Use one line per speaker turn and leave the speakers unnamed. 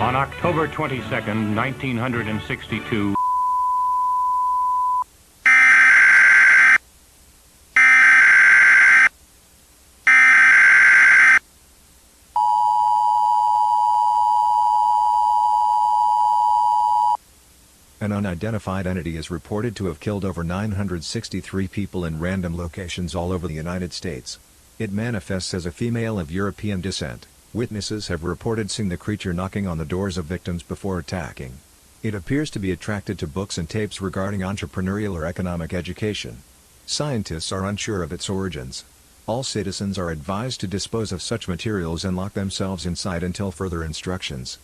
On October 22nd, 1962,
an unidentified entity is reported to have killed over 963 people in random locations all over the United States. It manifests as a female of European descent. Witnesses have reported seeing the creature knocking on the doors of victims before attacking. It appears to be attracted to books and tapes regarding entrepreneurial or economic education. Scientists are unsure of its origins. All citizens are advised to dispose of such materials and lock themselves inside until further instructions.